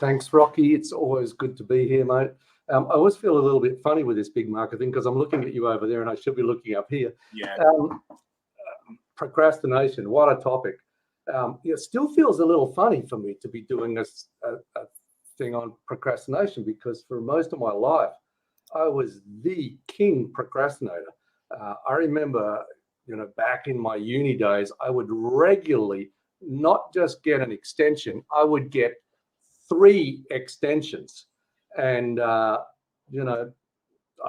Thanks, Rocky. It's always good to be here, mate. I always feel a little bit funny with this big market thing because I'm looking at you over there and I should be looking up here. Yeah. Procrastination, what a topic. It still feels a little funny for me to be doing a thing on procrastination because for most of my life, I was the king procrastinator. I remember, back in my uni days, I would regularly not just get an extension, I would get 3 extensions. And, I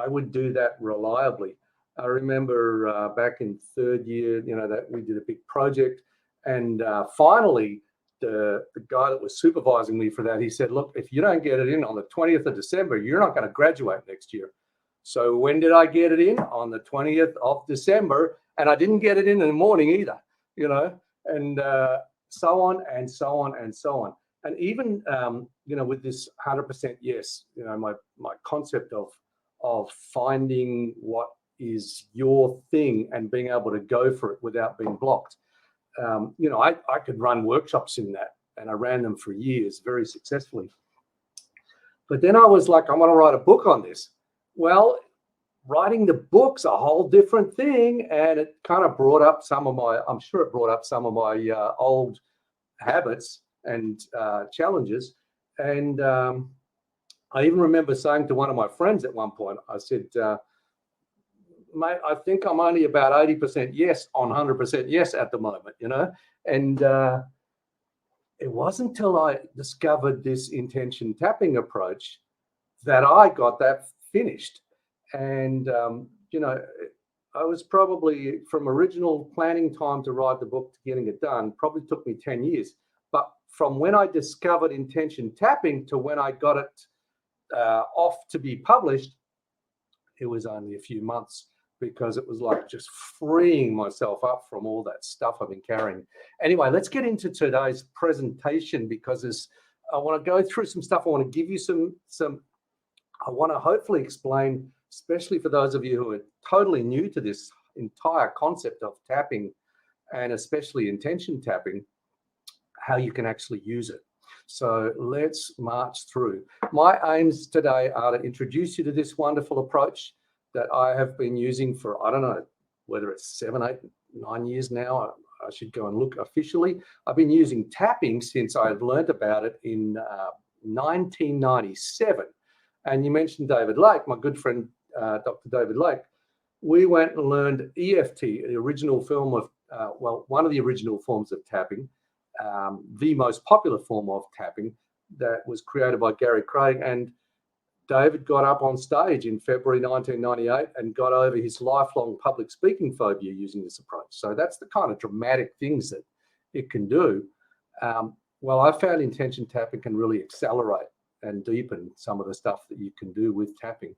would do that reliably. I remember back in 3rd year, that we did a big project. And finally, the guy that was supervising me for that, he said, look, if you don't get it in on the 20th of December, you're not going to graduate next year. So when did I get it in? On the 20th of December. And I didn't get it in the morning either, and so on and so on and so on. And even, with this 100% yes, my concept of finding what is your thing and being able to go for it without being blocked. I could run workshops in that, and I ran them for years very successfully. But then I was like, I want to write a book on this. Well, writing the book's a whole different thing, and it kind of brought up some of my old habits and challenges. And I even remember saying to one of my friends at one point, I said, mate, I think I'm only about 80% yes on 100% yes at the moment, and it wasn't until I discovered this intention tapping approach that I got that finished. And, I was probably from original planning time to write the book to getting it done, probably took me 10 years. But from when I discovered intention tapping to when I got it off to be published, it was only a few months because it was like just freeing myself up from all that stuff I've been carrying. Anyway, let's get into today's presentation because I want to go through some stuff. I want to give you some I want to hopefully explain, especially for those of you who are totally new to this entire concept of tapping and especially intention tapping, how you can actually use it. So let's march through. My aims today are to introduce you to this wonderful approach that I have been using for, I don't know, whether it's 7, 8, 9 years now. I should go and look officially. I've been using tapping since I had learned about it in 1997. And you mentioned David Lake, my good friend, Dr. David Lake. We went and learned EFT, the original form of, one of the original forms of tapping, the most popular form of tapping that was created by Gary Craig. And David got up on stage in February 1998 and got over his lifelong public speaking phobia using this approach. So that's the kind of dramatic things that it can do. I found intention tapping can really accelerate and deepen some of the stuff that you can do with tapping.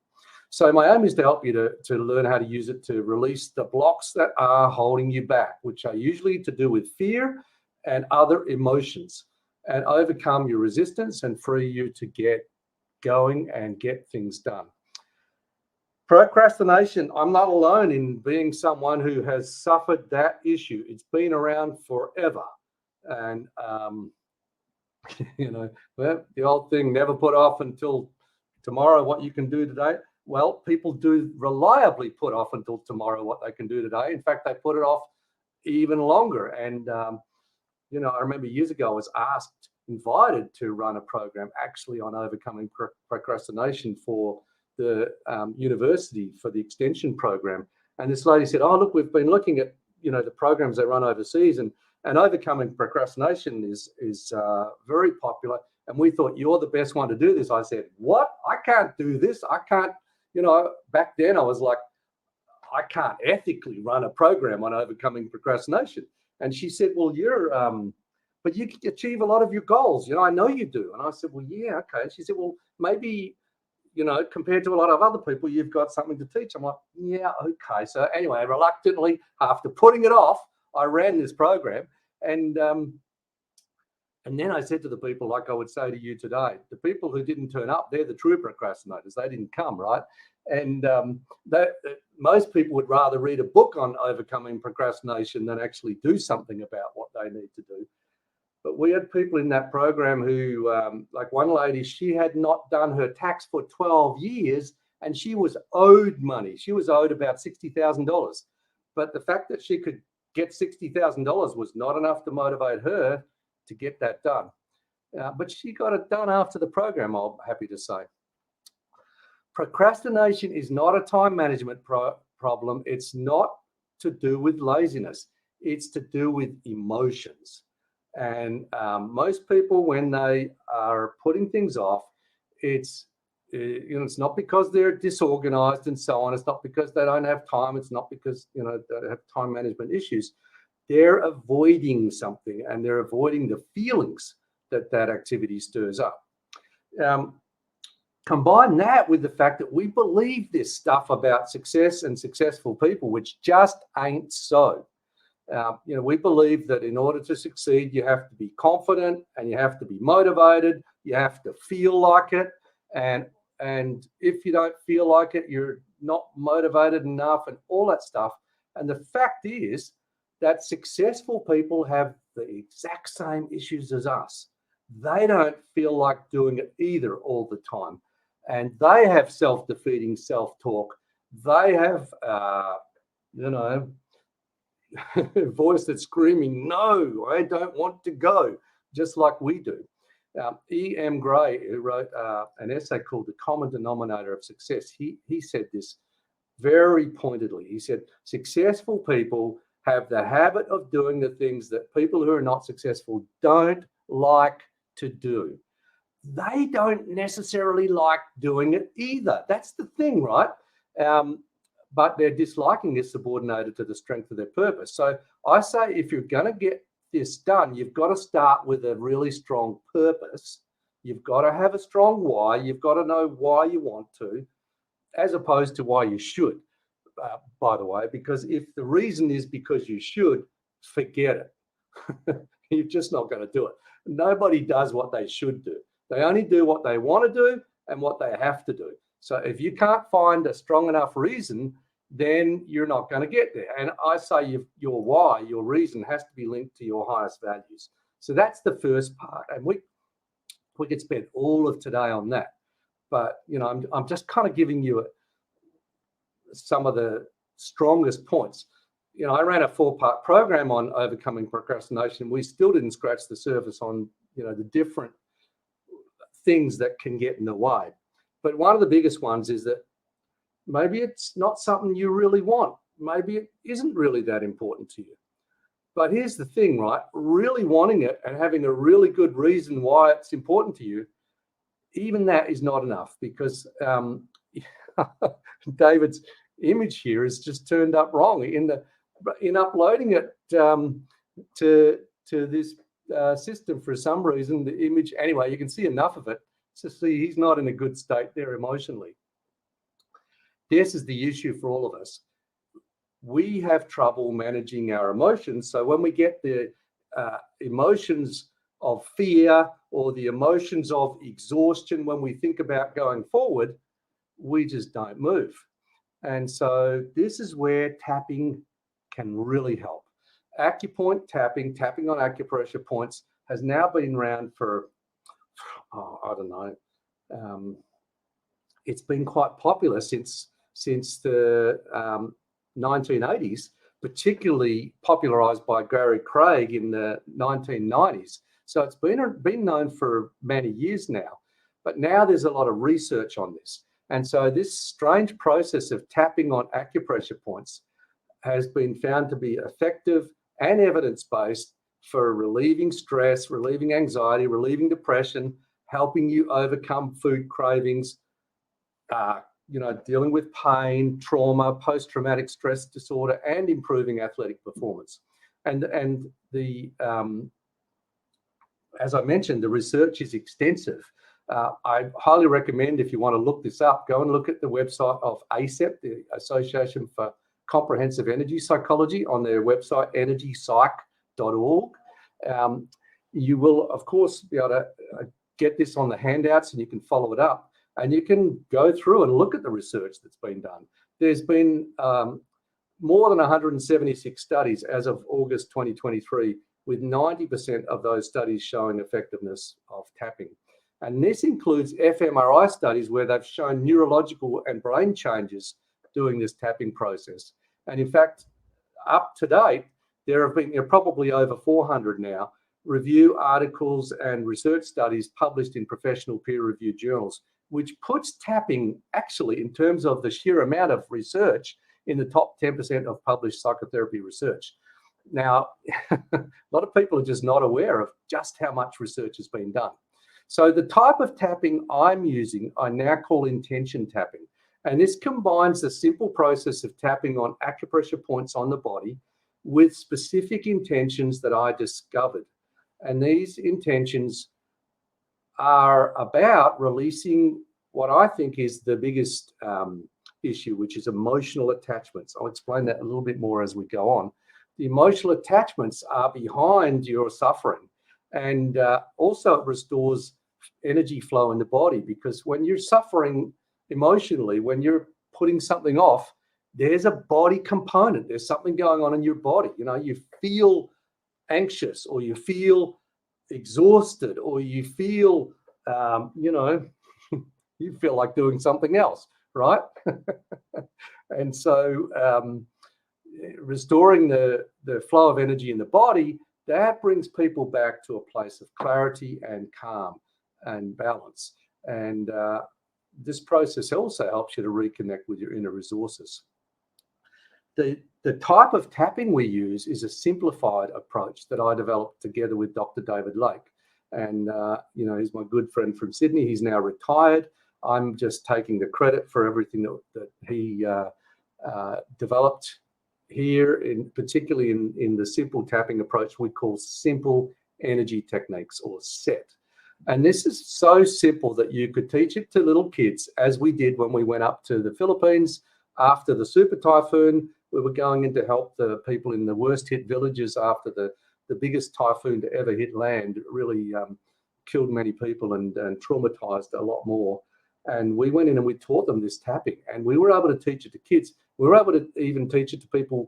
So my aim is to help you to learn how to use it to release the blocks that are holding you back, which are usually to do with fear and other emotions, and overcome your resistance and free you to get going and get things done. Procrastination, I'm not alone in being someone who has suffered that issue. It's been around forever. And, the old thing, never put off until tomorrow what you can do today. Well, people do reliably put off until tomorrow what they can do today. In fact, they put it off even longer. And, I remember years ago I was invited to run a program actually on overcoming procrastination for the university for the extension program. And this lady said, oh, look, we've been looking at, the programs they run overseas and overcoming procrastination is very popular. And we thought you're the best one to do this. I said, what? I can't do this. I can't, back then I was like, I can't ethically run a program on overcoming procrastination. And she said, well, but you can achieve a lot of your goals. I know you do. And I said, well, yeah, okay. And she said, well, maybe, compared to a lot of other people, you've got something to teach. I'm like, yeah, okay. So anyway, reluctantly, after putting it off, I ran this program. And then I said to the people, like I would say to you today, the people who didn't turn up, they're the true procrastinators. They didn't come, right? And most people would rather read a book on overcoming procrastination than actually do something about what they need to do. But we had people in that program who, like one lady, she had not done her tax for 12 years and she was owed money. She was owed about $60,000. But the fact that she could get $60,000 was not enough to motivate her to get that done. But she got it done after the program, I'm happy to say. Procrastination is not a time management problem. It's not to do with laziness. It's to do with emotions. And most people, when they are putting things off, it's not because they're disorganized and so on. It's not because they don't have time. It's not because they have time management issues. They're avoiding something, and they're avoiding the feelings that activity stirs up. Combine that with the fact that we believe this stuff about success and successful people, which just ain't so. We believe that in order to succeed, you have to be confident and you have to be motivated. You have to feel like it. And if you don't feel like it, you're not motivated enough and all that stuff. And the fact is that successful people have the exact same issues as us. They don't feel like doing it either all the time. And they have self-defeating self-talk. They have, a voice that's screaming, no, I don't want to go, just like we do. E.M. Gray, who wrote an essay called The Common Denominator of Success, he said this very pointedly. He said, successful people have the habit of doing the things that people who are not successful don't like to do. They don't necessarily like doing it either. That's the thing, right? But their disliking is subordinated to the strength of their purpose. So I say, if you're going to get this done, you've got to start with a really strong purpose. You've got to have a strong why. You've got to know why you want to, as opposed to why you should, by the way, because if the reason is because you should, forget it. You're just not going to do it. Nobody does what they should do. They only do what they want to do and what they have to do. So if you can't find a strong enough reason, then you're not going to get there. And I say your why, your reason, has to be linked to your highest values. So that's the first part. And we could spend all of today on that. But, I'm just kind of giving you some of the strongest points. I ran a 4-part program on overcoming procrastination. We still didn't scratch the surface on, the different things that can get in the way. But one of the biggest ones is that maybe it's not something you really want. Maybe it isn't really that important to you. But here's the thing, right? Really wanting it and having a really good reason why it's important to you, even that is not enough, because David's image here is just turned up wrong in uploading it to this system. For some reason, the image, anyway, you can see enough of it to see he's not in a good state there emotionally. This is the issue for all of us. We have trouble managing our emotions. So when we get the emotions of fear or the emotions of exhaustion, when we think about going forward, we just don't move. And so this is where tapping can really help. Acupoint tapping on acupressure points has now been around for, I don't know, it's been quite popular since the 1980s, particularly popularized by Gary Craig in the 1990s. So it's been known for many years now, but now there's a lot of research on this. And so this strange process of tapping on acupressure points has been found to be effective and evidence-based for relieving stress, relieving anxiety, relieving depression, helping you overcome food cravings, dealing with pain, trauma, post-traumatic stress disorder, and improving athletic performance. And the as I mentioned, the research is extensive. I highly recommend, if you want to look this up, go and look at the website of ACEP, the Association for Comprehensive Energy Psychology, on their website, energypsych.org. You will, of course, be able to get this on the handouts, and you can follow it up. And you can go through and look at the research that's been done. There's been more than 176 studies as of August 2023 with 90% of those studies showing effectiveness of tapping. And this includes fMRI studies where they've shown neurological and brain changes doing this tapping process. And in fact, up to date, there have been probably over 400 now review articles and research studies published in professional peer-reviewed journals, which puts tapping actually, in terms of the sheer amount of research, in the top 10% of published psychotherapy research. Now, a lot of people are just not aware of just how much research has been done. So the type of tapping I'm using, I now call intention tapping. And this combines the simple process of tapping on acupressure points on the body with specific intentions that I discovered. And these intentions are about releasing what I think is the biggest issue, which is emotional attachments. I'll explain that a little bit more as we go on. The emotional attachments are behind your suffering. And also it restores energy flow in the body, because when you're suffering emotionally, when you're putting something off, there's a body component. There's something going on in your body. You know, you feel anxious, or you feel exhausted, or you feel, you feel like doing something else, right? And so restoring the flow of energy in the body, that brings people back to a place of clarity and calm and balance. And this process also helps you to reconnect with your inner resources. The type of tapping we use is a simplified approach that I developed together with Dr. David Lake. And, he's my good friend from Sydney. He's now retired. I'm just taking the credit for everything that he developed here, particularly in the simple tapping approach we call simple energy techniques, or SET. And this is so simple that you could teach it to little kids, as we did when we went up to the Philippines after the super typhoon. We were going in to help the people in the worst hit villages after the biggest typhoon to ever hit land. It really killed many people and traumatized a lot more. And we went in and we taught them this tapping, and we were able to teach it to kids. We were able to even teach it to people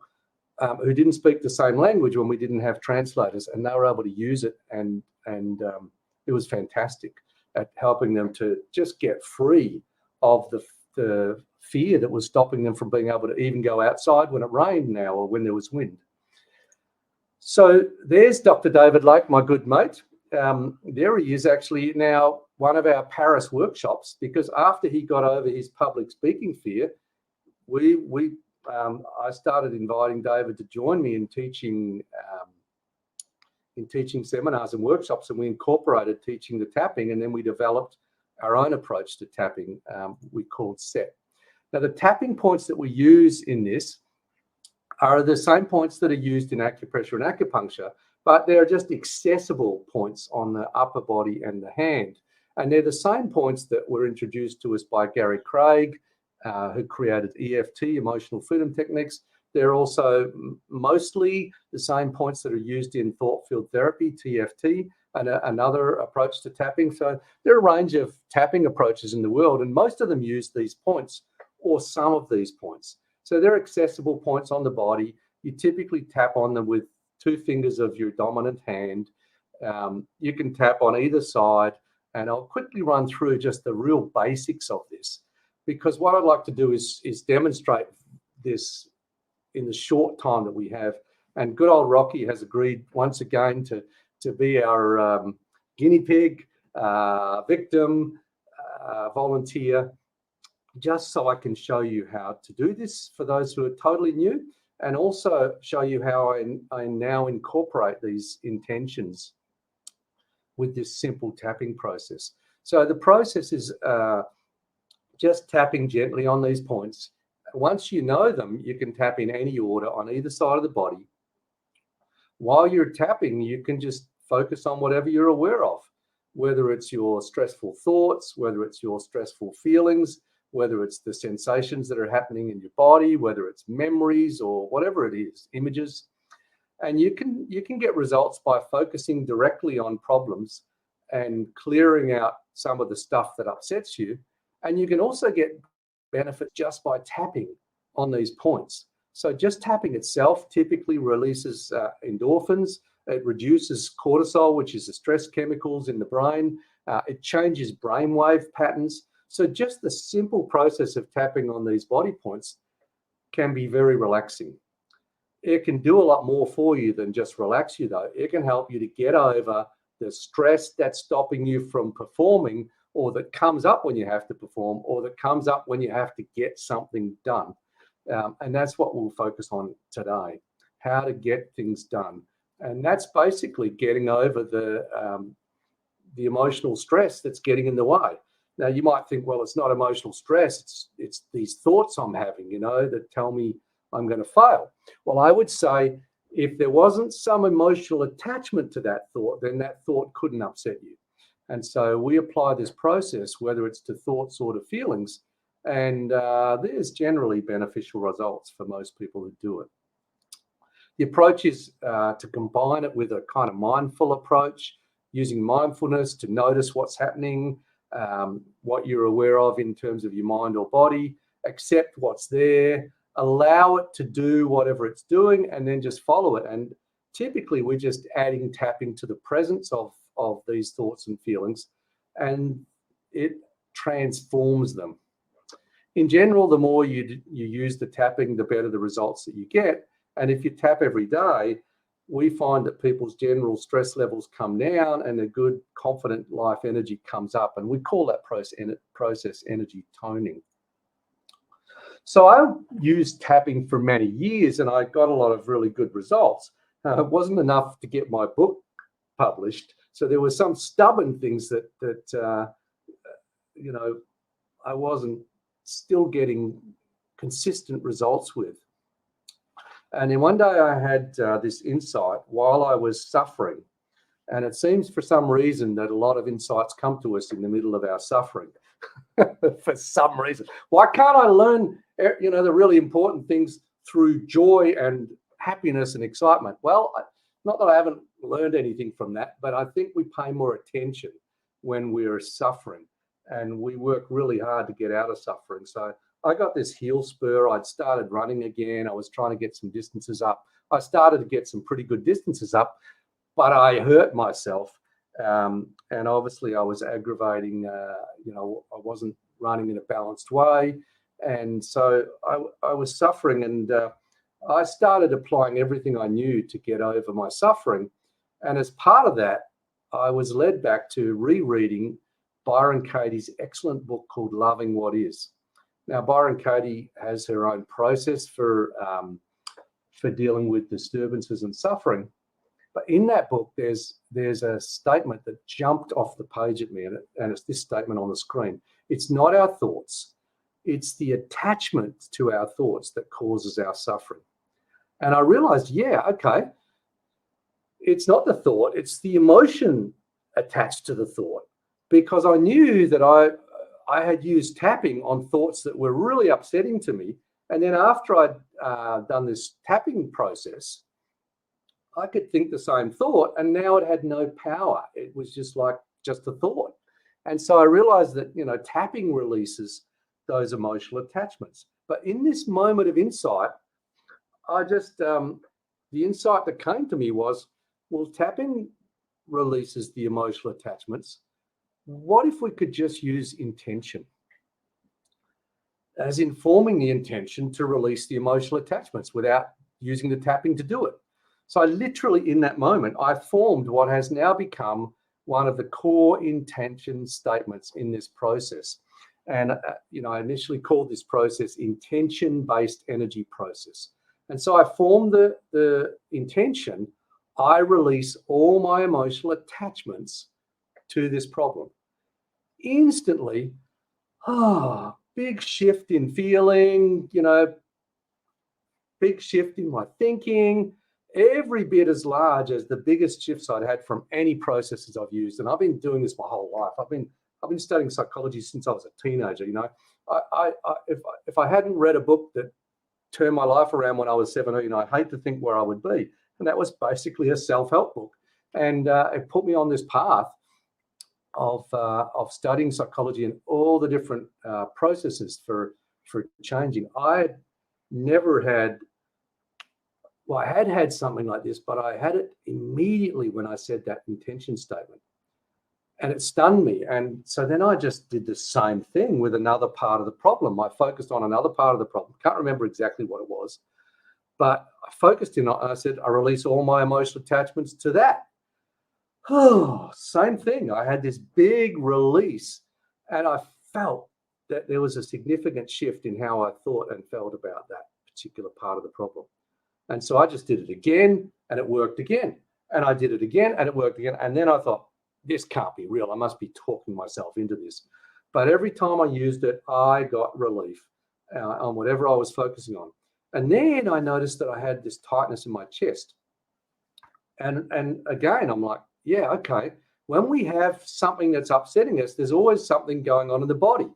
who didn't speak the same language when we didn't have translators, and they were able to use it. And it was fantastic at helping them to just get free of the fear that was stopping them from being able to even go outside when it rained now, or when there was wind. So there's Dr. David Lake, my good mate. There he is, actually now one of our Paris workshops, because after he got over his public speaking fear, I started inviting David to join me in teaching seminars and workshops, and we incorporated teaching the tapping, and then we developed our own approach to tapping we called SET. Now, the tapping points that we use in this are the same points that are used in acupressure and acupuncture, but they're just accessible points on the upper body and the hand. And they're the same points that were introduced to us by Gary Craig, who created EFT, Emotional Freedom Techniques. They're also mostly the same points that are used in thought field therapy, TFT, and another approach to tapping. So there are a range of tapping approaches in the world, and most of them use these points or some of these points. So they're accessible points on the body. You typically tap on them with 2 fingers of your dominant hand. You can tap on either side, and I'll quickly run through just the real basics of this, because what I'd like to do is demonstrate this in the short time that we have. And good old Rocky has agreed once again to be our guinea pig, victim, volunteer, just so I can show you how to do this for those who are totally new, and also show you how I now incorporate these intentions with this simple tapping process. So the process is just tapping gently on these points. Once you know them, you can tap in any order on either side of the body. While you're tapping, you can just focus on whatever you're aware of, whether it's your stressful thoughts, whether it's your stressful feelings, whether it's the sensations that are happening in your body, whether it's memories or whatever it is, images. And you can get results by focusing directly on problems and clearing out some of the stuff that upsets you. And you can also get benefit just by tapping on these points. So just tapping itself typically releases endorphins, It reduces cortisol, which is the stress chemicals in the brain. It changes brainwave patterns. So just the simple process of tapping on these body points can be very relaxing. It can do a lot more for you than just relax you, though. It can help you to get over the stress that's stopping you from performing, or that comes up when you have to perform, or that comes up when you have to get something done. And that's what we'll focus on today, how to get things done. And that's basically getting over the emotional stress that's getting in the way. Now, you might think, well, it's not emotional stress. It's these thoughts I'm having, that tell me I'm going to fail. Well, I would say if there wasn't some emotional attachment to that thought, then that thought couldn't upset you. And so we apply this process, whether it's to thoughts or to feelings, and there's generally beneficial results for most people who do it. The approach is to combine it with a kind of mindful approach, using mindfulness to notice what's happening, what you're aware of in terms of your mind or body, accept what's there, allow it to do whatever it's doing, and then just follow it. And typically we're just adding tapping to the presence of these thoughts and feelings, and it transforms them. In general, the more you use the tapping, the better the results that you get. And if you tap every day, we find that people's general stress levels come down and a good, confident life energy comes up. And we call that process energy toning. So I used tapping for many years and I got a lot of really good results. It wasn't enough to get my book published. So there were some stubborn things that I wasn't still getting consistent results with. And then one day I had this insight while I was suffering. And it seems for some reason that a lot of insights come to us in the middle of our suffering. For some reason. Why can't I learn, the really important things through joy and happiness and excitement? Well, not that I haven't learned anything from that, but I think we pay more attention when we're suffering, and we work really hard to get out of suffering. So I got this heel spur. I'd started running again. I was trying to get some distances up. I started to get some pretty good distances up, but I hurt myself. And obviously I was aggravating, I wasn't running in a balanced way. And so I was suffering, and I started applying everything I knew to get over my suffering. And as part of that, I was led back to rereading Byron Katie's excellent book called Loving What Is. Now, Byron Katie has her own process for dealing with disturbances and suffering. But in that book, there's a statement that jumped off the page at me, and it's this statement on the screen. It's not our thoughts. It's the attachment to our thoughts that causes our suffering. And I realized, okay, it's not the thought, it's the emotion attached to the thought, because I knew that I had used tapping on thoughts that were really upsetting to me. And then after I'd done this tapping process, I could think the same thought, and now it had no power. It was just a thought. And so I realized that, tapping releases those emotional attachments. But in this moment of insight, I just, the insight that came to me was, well, tapping releases the emotional attachments. What if we could just use intention as informing the intention to release the emotional attachments without using the tapping to do it? So I literally, in that moment, I formed what has now become one of the core intention statements in this process. And, I initially called this process intention-based energy process. And so I formed the intention, I release all my emotional attachments to this problem. Instantly, big shift in feeling, big shift in my thinking, every bit as large as the biggest shifts I'd had from any processes I've used. And I've been doing this my whole life. I've been studying psychology since I was a teenager. If I hadn't read a book that turned my life around when I was 17, I hate to think where I would be. And that was basically a self-help book. And it put me on this path of studying psychology and all the different processes for changing. I had never had Well, I had something like this, but I had it immediately when I said that intention statement. And it stunned me. And so then I just did the same thing with another part of the problem. I focused on another part of the problem. Can't remember exactly what it was, but I focused in on, I said, I release all my emotional attachments to that. Oh, same thing. I had this big release, and I felt that there was a significant shift in how I thought and felt about that particular part of the problem. And so I just did it again, and it worked again. And I did it again, and it worked again. And then I thought, this can't be real. I must be talking myself into this. But every time I used it, I got relief on whatever I was focusing on. And then I noticed that I had this tightness in my chest. And again, I'm like, yeah, okay. When we have something that's upsetting us, there's always something going on in the body.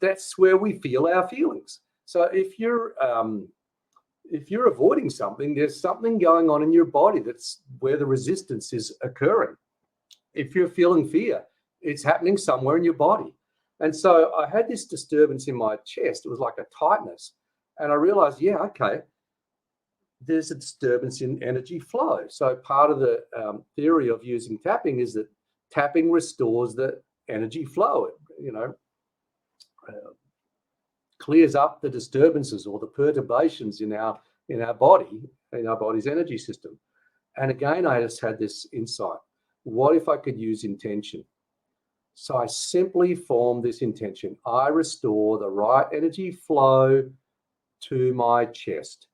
That's where we feel our feelings. So if you're avoiding something, there's something going on in your body. That's where the resistance is occurring. If you're feeling fear, it's happening somewhere in your body. And so I had this disturbance in my chest. It was like a tightness. And I realized, yeah, okay, there's a disturbance in energy flow. So part of the theory of using tapping is that tapping restores the energy flow. It, clears up the disturbances or the perturbations in our body, in our body's energy system. And again, I just had this insight. What if I could use intention? So I simply formed this intention. I restore the right energy flow to my chest.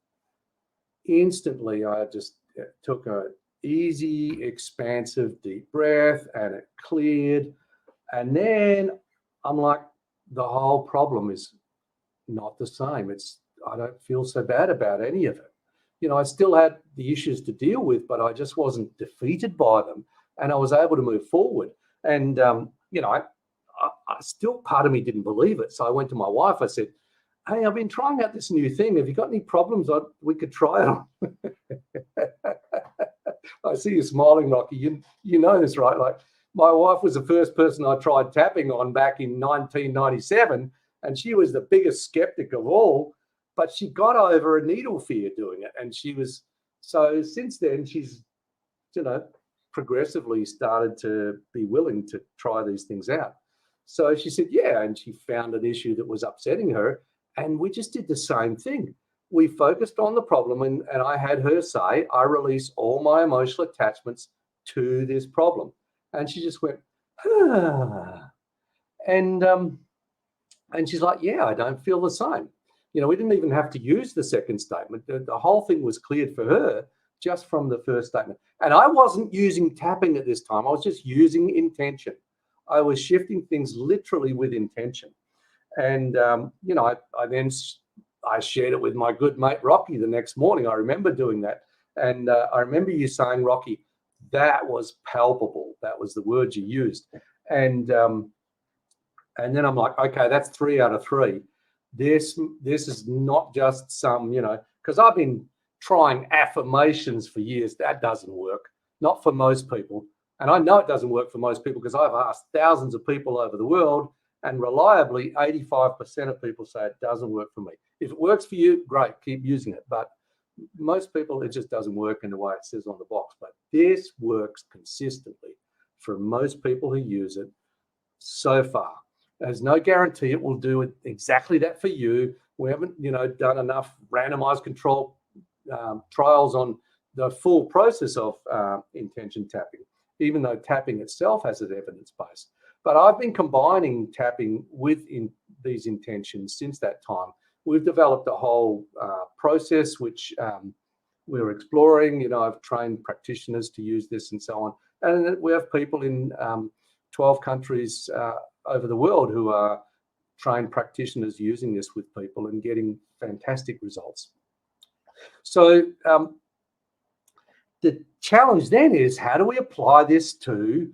Instantly, I just took an easy, expansive, deep breath, and it cleared. And then I'm like, the whole problem is not the same. I don't feel so bad about any of it. I still had the issues to deal with, but I just wasn't defeated by them. And I was able to move forward. And, I still, part of me didn't believe it. So I went to my wife. I said, hey, I've been trying out this new thing. Have you got any problems? We could try it on. I see you smiling, Rocky. You know this, right? Like, my wife was the first person I tried tapping on back in 1997, and she was the biggest skeptic of all. But she got over a needle fear doing it, and so since then she's, progressively started to be willing to try these things out. So she said, yeah, and she found an issue that was upsetting her, and we just did the same thing. We focused on the problem, and I had her say, I release all my emotional attachments to this problem. And she just went, ah. And she's like, yeah, I don't feel the same. We didn't even have to use the second statement. The whole thing was cleared for her just from the first statement. And I wasn't using tapping at this time. I was just using intention. I was shifting things literally with intention. And, I shared it with my good mate, Rocky, the next morning. I remember doing that. And I remember you saying, Rocky, that was palpable. That was the word you used. And then I'm like, okay, that's 3 out of 3. This is not just some, because I've been trying affirmations for years. That doesn't work, not for most people. And I know it doesn't work for most people because I've asked thousands of people over the world, and reliably 85% of people say it doesn't work for me. If it works for you, great, keep using it. But most people, it just doesn't work in the way it says on the box. But this works consistently for most people who use it so far. There's no guarantee it will do it exactly that for you. We haven't, done enough randomized control trials on the full process of intention tapping, even though tapping itself has an evidence base. But I've been combining tapping with these intentions since that time. We've developed a whole process which we're exploring. I've trained practitioners to use this and so on. And we have people in 12 countries over the world who are trained practitioners using this with people and getting fantastic results. So the challenge then is, how do we apply this to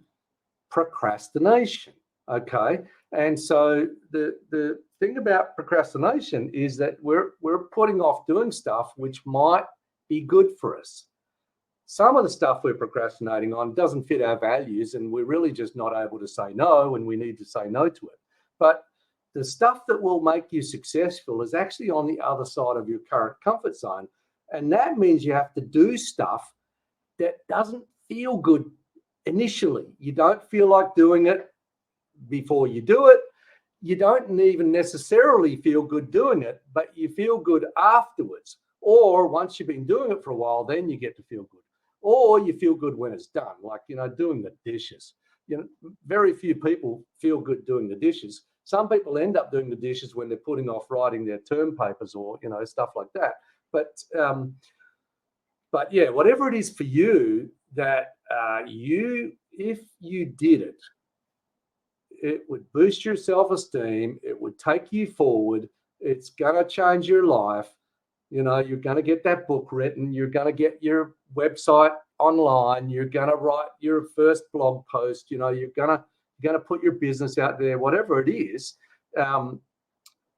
procrastination? Okay. And so the thing about procrastination is that we're putting off doing stuff which might be good for us. Some of the stuff we're procrastinating on doesn't fit our values, and we're really just not able to say no when we need to say no to it. But the stuff that will make you successful is actually on the other side of your current comfort zone. And that means you have to do stuff that doesn't feel good initially. You don't feel like doing it before you do it. You don't even necessarily feel good doing it, but you feel good afterwards. Or once you've been doing it for a while, then you get to feel good. Or you feel good when it's done, like, doing the dishes. Very few people feel good doing the dishes. Some people end up doing the dishes when they're putting off writing their term papers or, stuff like that. But yeah, whatever it is for you that if you did it, it would boost your self-esteem. It would take you forward. It's going to change your life. You're going to get that book written. You're going to get your website online. You're going to write your first blog post. You're going to put your business out there, whatever it is.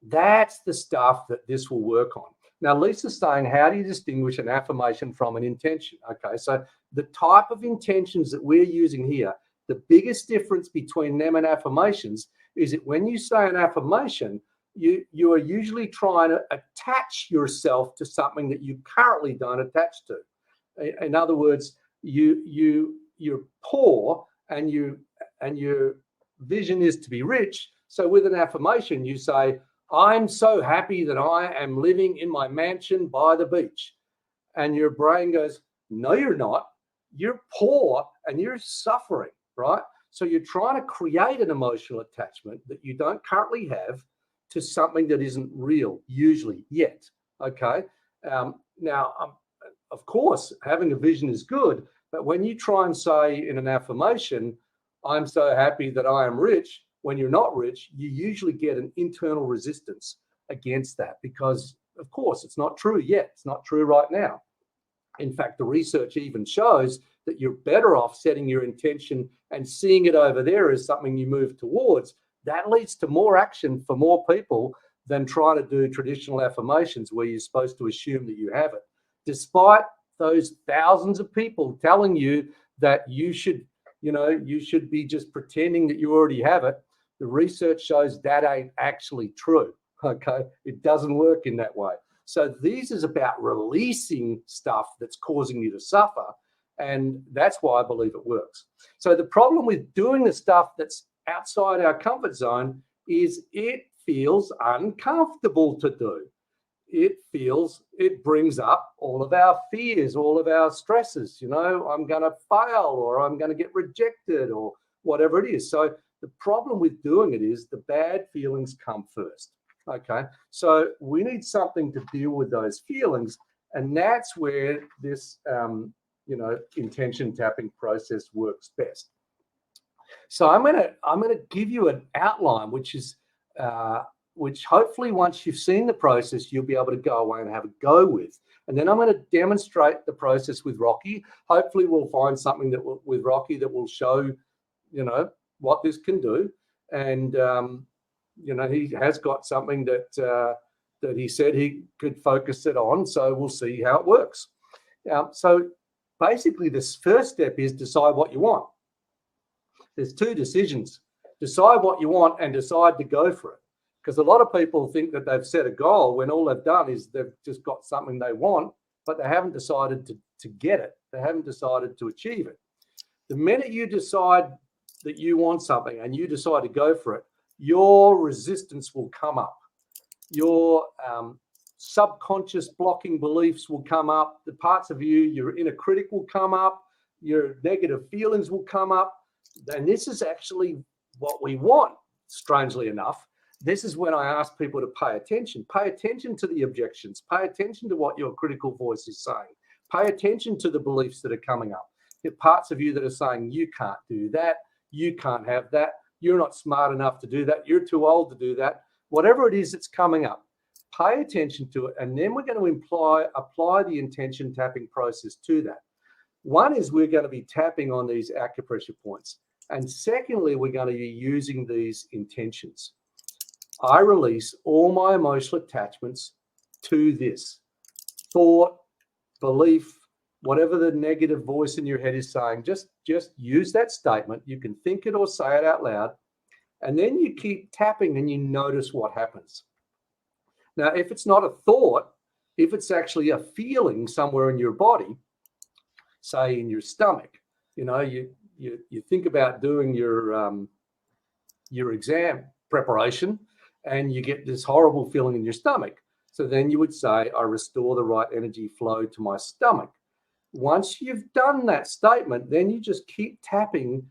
That's the stuff that this will work on. Now, Lisa's saying, how do you distinguish an affirmation from an intention? Okay, so the type of intentions that we're using here, the biggest difference between them and affirmations is that when you say an affirmation, you are usually trying to attach yourself to something that you currently don't attach to. In other words, you're poor and your vision is to be rich. So with an affirmation, you say, I'm so happy that I am living in my mansion by the beach. And your brain goes, no, you're not. You're poor and you're suffering, right? So you're trying to create an emotional attachment that you don't currently have to something that isn't real, usually, yet, okay? Now, of course, having a vision is good, but when you try and say in an affirmation, I'm so happy that I am rich, when you're not rich, you usually get an internal resistance against that because, of course, it's not true yet. It's not true right now. In fact, the research even shows that you're better off setting your intention and seeing it over there as something you move towards. That leads to more action for more people than trying to do traditional affirmations where you're supposed to assume that you have it. Despite those thousands of people telling you that you should be just pretending that you already have it, the research shows that ain't actually true, okay? It doesn't work in that way. So this is about releasing stuff that's causing you to suffer, and that's why I believe it works. So the problem with doing the stuff that's outside our comfort zone is it feels uncomfortable to do. It brings up all of our fears, all of our stresses. I'm going to fail, or I'm going to get rejected, or whatever it is. So the problem with doing it is the bad feelings come first. Okay, so we need something to deal with those feelings, and that's where this intention tapping process works best. So I'm gonna give you an outline, which hopefully once you've seen the process, you'll be able to go away and have a go with. And then I'm going to demonstrate the process with Rocky. Hopefully we'll find something with Rocky that will show, what this can do. And, he has got something that he said he could focus it on. So we'll see how it works. So basically this first step is decide what you want. There's two decisions. Decide what you want and decide to go for it. Because a lot of people think that they've set a goal when all they've done is they've just got something they want, but they haven't decided to get it. They haven't decided to achieve it. The minute you decide that you want something and you decide to go for it, your resistance will come up. Your subconscious blocking beliefs will come up. The parts of you, your inner critic will come up. Your negative feelings will come up. And this is actually what we want, strangely enough. This is when I ask people to pay attention. Pay attention to the objections. Pay attention to what your critical voice is saying. Pay attention to the beliefs that are coming up. There are parts of you that are saying, you can't do that. You can't have that. You're not smart enough to do that. You're too old to do that. Whatever it is that's coming up, pay attention to it. And then we're going to apply the intention tapping process to that. One is we're going to be tapping on these acupressure points. And secondly, we're going to be using these intentions. I release all my emotional attachments to this thought, belief, whatever the negative voice in your head is saying. Just use that statement. You can think it or say it out loud. And then you keep tapping and you notice what happens. Now, if it's not a thought, If it's actually a feeling somewhere in your body, say in your stomach, you think about doing your exam preparation and you get this horrible feeling in your stomach. So then you would say, I restore the right energy flow to my stomach. Once you've done that statement, then you just keep tapping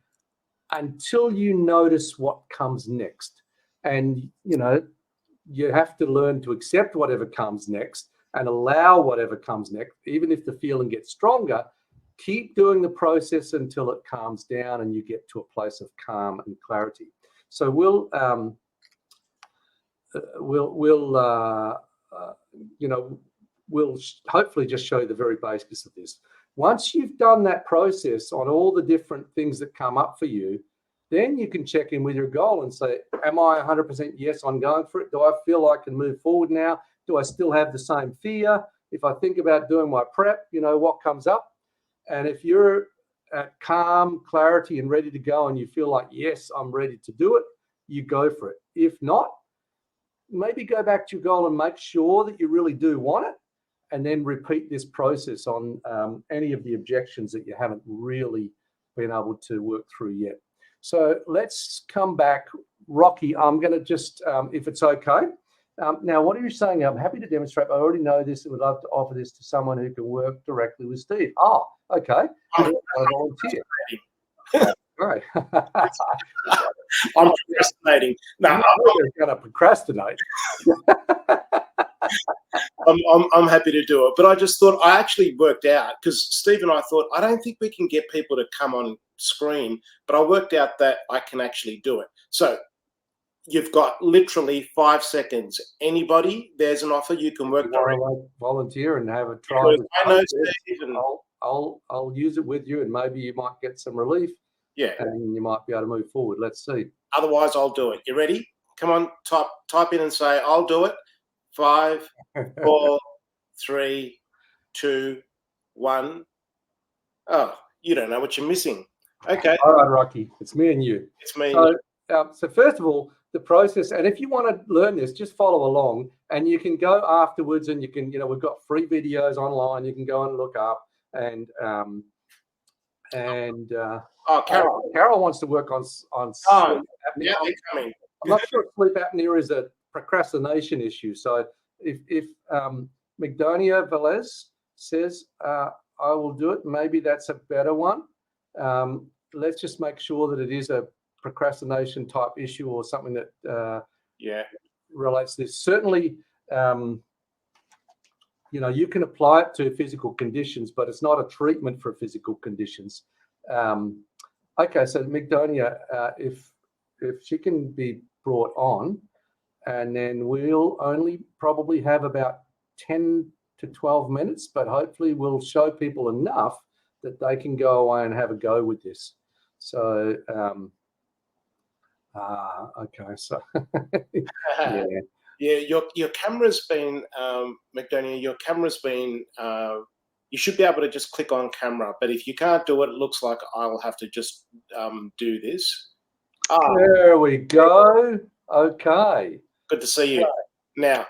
until you notice what comes next. And, you have to learn to accept whatever comes next and allow whatever comes next. Even if the feeling gets stronger, keep doing the process until it calms down and you get to a place of calm and clarity. So we'll hopefully just show you the very basics of this. Once you've done that process on all the different things that come up for you, then you can check in with your goal and say, am I 100% yes, I'm going for it? Do I feel I can move forward now? Do I still have the same fear? If I think about doing my prep, what comes up? And if you're at calm, clarity, and ready to go, and you feel like, yes, I'm ready to do it, you go for it. If not, maybe go back to your goal and make sure that you really do want it, and then repeat this process on any of the objections that you haven't really been able to work through yet. So let's come back. Rocky, I'm going to just, if it's okay. Now, what are you saying? I'm happy to demonstrate. I already know this and would love to offer this to someone who can work directly with Steve. Oh, okay. I'm a volunteer. Right. I'm procrastinating. No, I'm going to procrastinate. I'm happy to do it. But I just thought, I actually worked out, because Steve and I thought, I don't think we can get people to come on screen, but I worked out that I can actually do it. So you've got literally 5 seconds. Anybody, there's an offer. You can work directly. Volunteer and have a try. I know Steve, and I'll use it with you, and maybe you might get some relief. Yeah, and you might be able to move forward. Let's see. Otherwise, I'll do it. You ready? Come on, type in and say, I'll do it. 5, 4, 3, 2, 1. Oh, you don't know what you're missing. Okay. All right, Rocky. It's me and you. It's me. So first of all, the process, and if you want to learn this, just follow along, and you can go afterwards, and you can, we've got free videos online. You can go and look up, and Carol wants to work on sleep apnea. Yeah, they're coming. I'm not sure if sleep apnea is a procrastination issue. So if Migdonia Velez says, I will do it, maybe that's a better one. Let's just make sure that it is a procrastination type issue or something that relates to this. Certainly, you can apply it to physical conditions, but it's not a treatment for physical conditions. Okay, so Migdonia, if she can be brought on, and then we'll only probably have about 10 to 12 minutes, but hopefully we'll show people enough that they can go away and have a go with this. So, okay, so your camera's been, Migdonia, your camera's been, you should be able to just click on camera, but if you can't do it, it looks like I'll have to just do this. There we go. Okay. Good to see you. Now,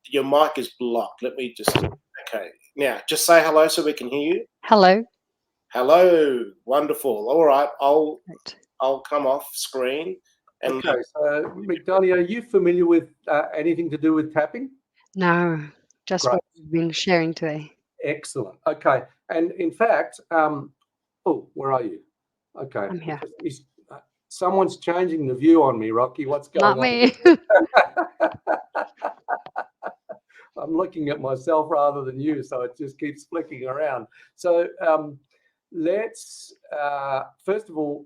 your mic is blocked. Let me just, okay. Now, just say hello so we can hear you. Hello. Hello. Wonderful. All right. I'll come off screen. And okay. So, Migdonia, are you familiar with anything to do with tapping? No, just what we've been sharing today. Excellent. Okay. And in fact, where are you? Okay. I'm here. Someone's changing the view on me, Rocky. What's going on? Not me. I'm looking at myself rather than you, so it just keeps flicking around. So let's, first of all,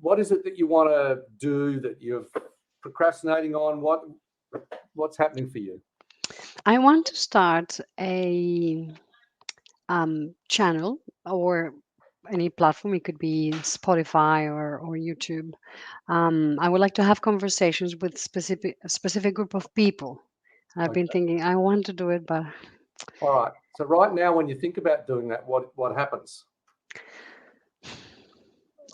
what is it that you want to do that you're procrastinating on? What's happening for you? I want to start a channel or any platform. It could be Spotify or YouTube. I would like to have conversations with a specific group of people. I've been thinking I want to do it, but all right. So right now, when you think about doing that, what happens?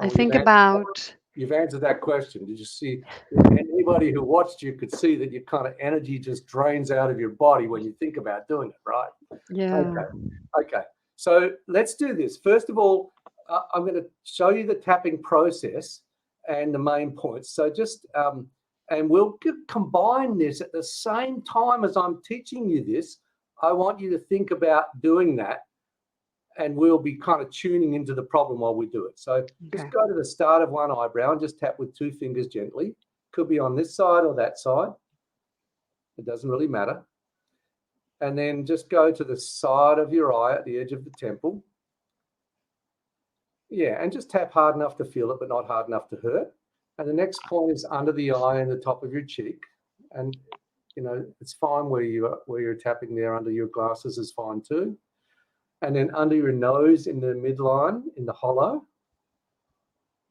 I think about you've answered that question. Did you see? Anybody who watched you could see that your kind of energy just drains out of your body when you think about doing it, right? Yeah. Okay. So let's do this. First of all, I'm going to show you the tapping process and the main points. So just, and we'll combine this at the same time as I'm teaching you this. I want you to think about doing that, and we'll be kind of tuning into the problem while we do it. So just go to the start of one eyebrow and just tap with 2 fingers gently. Could be on this side or that side. It doesn't really matter. And then just go to the side of your eye at the edge of the temple. Yeah, and just tap hard enough to feel it, but not hard enough to hurt. And the next point is under the eye and the top of your cheek. And, you know, it's fine where you're tapping there under your glasses is fine too. And then under your nose in the midline, in the hollow.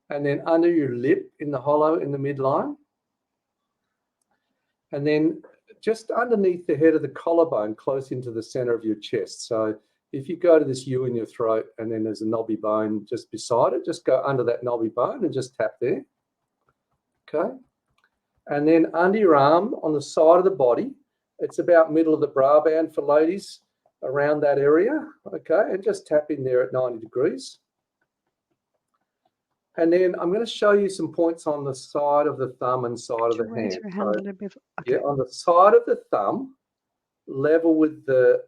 And then under your lip in the hollow in the midline. And then just underneath the head of the collarbone, close into the center of your chest. So if you go to this U in your throat and then there's a knobby bone just beside it, just go under that knobby bone and just tap there. Okay. And then under your arm on the side of the body, it's about middle of the bra band for ladies, around that area. Okay. And just tap in there at 90 degrees. And then I'm going to show you some points on the side of the thumb and side of the hand. So, yeah, on the side of the thumb, level with the